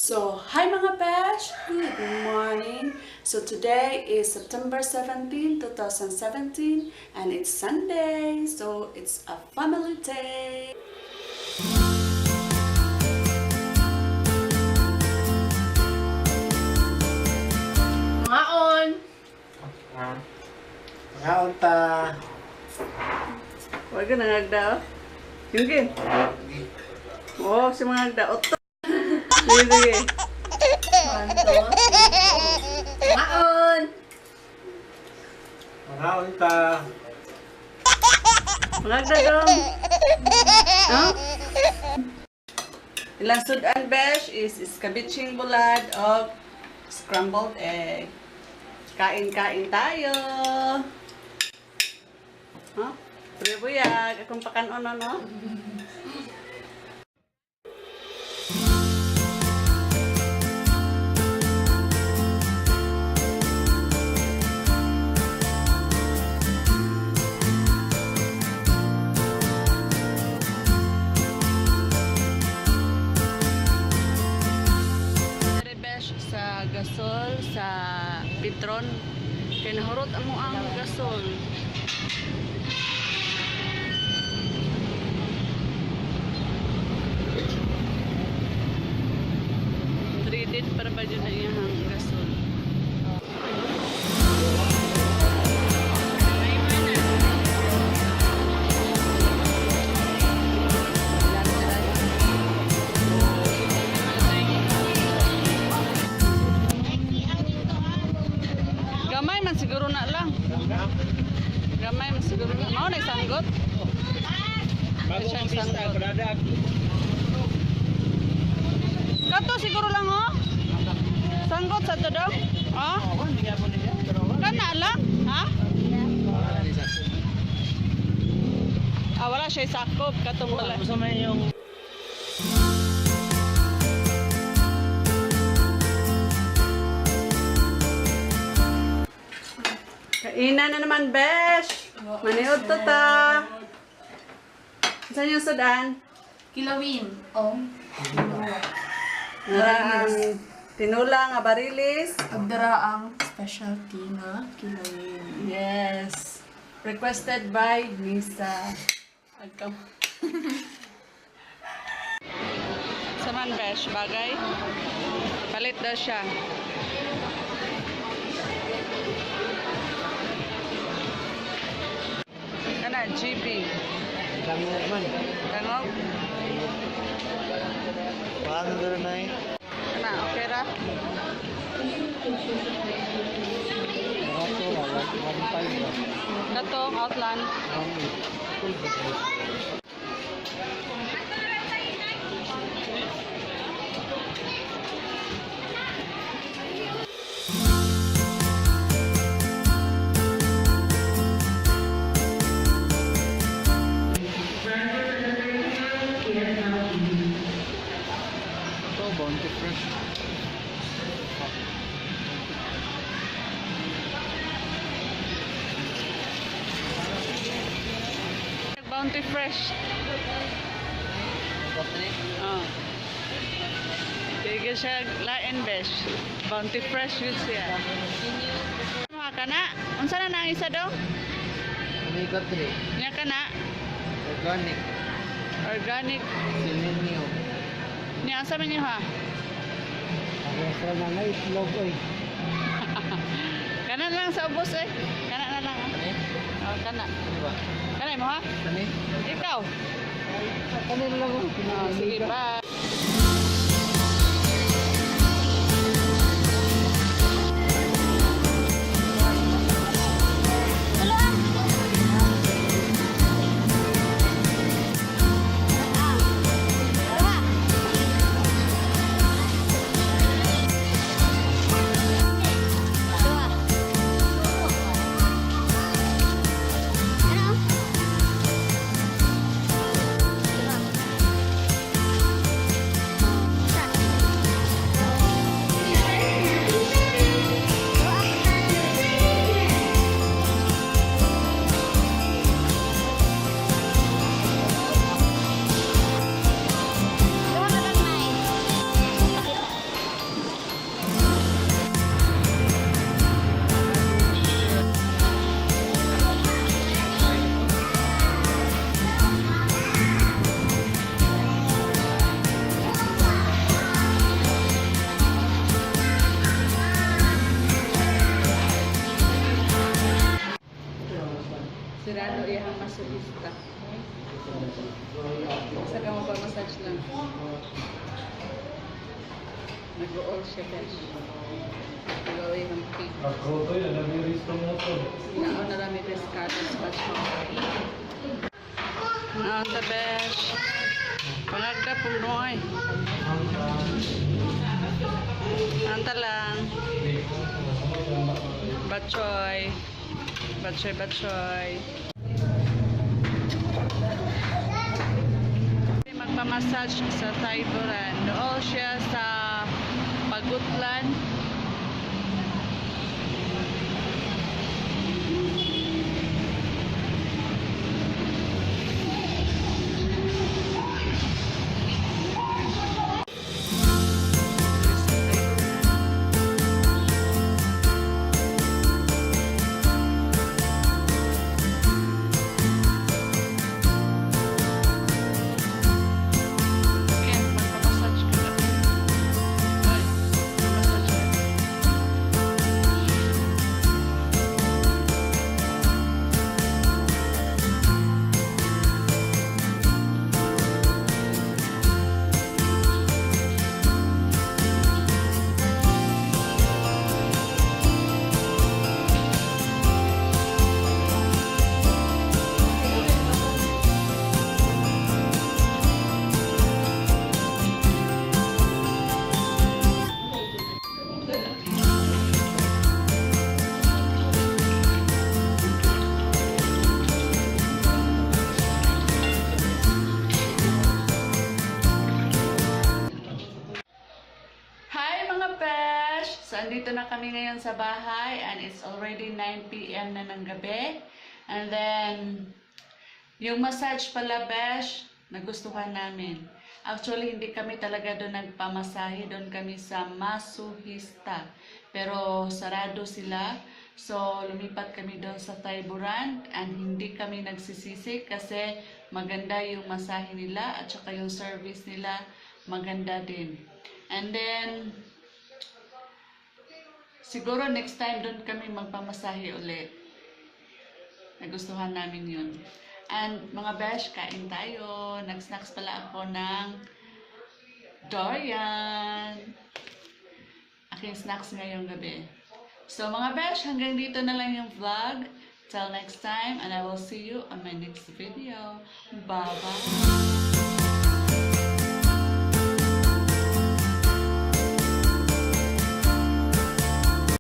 So, hi mga besh! Good morning! So, today is September 17, 2017 and it's Sunday. So, it's a family day. Maon! Ngaon ta. Huwag ka nangagda, oh. Sige. Oh, si mga nagda. Oto. Sige. Maon! Ngaon ta. Mga nagda dong. Huh? Ilang sudan besh is escabeche bulad of scrambled egg. Kain-kain tayo. Huh? Buyag, akong pakanon no? Besh sa gasol sa Petron. Kaya nahurot amo ang gasol. Treated para ba dyan na iyang gasol. Gamay man siguro na lang. Gamay man siguro na. Mao na sanggot. Bago ang pista, product. Kato siguro lang oh. Sanggot sa to daw. Oh. Kana lang, ha? Ah, wala siya sakop katong wala. Gusto mo yung Kainan na naman, besh. Maniod to ta. Saan yung sudan? Kilawin. Oh. Ang tinulang abarilis. Agdara ang specialty na kilawin. Yes. Requested by Nisa. Agkam. Saman, besh. Bagay. Palit daw siya. Kana, GB. dami na naman. Kangog. Paano doon na eh? Kana, okay ra? Ito, 1.5 ba? Katong outland. Ito, Bounty Fresh. Bounty Fresh. Oh. Kaya siya lain besh. Bounty Fresh yun siya. Mga kana? Unsa na nang isa daw? Umikat rin. Nya kana? Organic. Organic. Silinyo. Nya asa man niyo ha? Ako sa mga itlog eh. Kana lang sa ubos eh. Kana na lang. Kani? Oh, kana. Diba? Kana mo ha? Kani? Ikaw. Kani lang ako. Oh, sige pa. masahista. Saka magpamassage lang. Nag-o-all siya guys. Gawin ng pig. Ako to yun, namiris ko mo to. Naon na rami pescado sa basyo. Naon ta besh. Pangagda pong noy. Anta lang. Batchoy. Batchoy, batchoy. Magpamassage sa Taiburan. Doon siya sa Pagutlan. Okay, magpamassage ka lang. Ay, massage. Hi mga besh! So, andito na kami ngayon sa bahay and it's already 9 p.m. na ng gabi. And then, yung massage pala besh, nagustuhan namin. Actually, hindi kami talaga doon nagpamasahe. Doon kami sa Masuhista. Pero, sarado sila. So, lumipat kami doon sa Taiburan and hindi kami nagsisisi kasi maganda yung masahe nila at saka yung service nila maganda din. And then, siguro next time doon kami magpamasahe ulit. Nagustuhan namin yun. And mga besh, kain tayo. Nag-snacks pala ako ng durian. Aking snacks ngayong gabi. So mga besh, hanggang dito na lang yung vlog. Till next time, and I will see you on my next video. Bye-bye!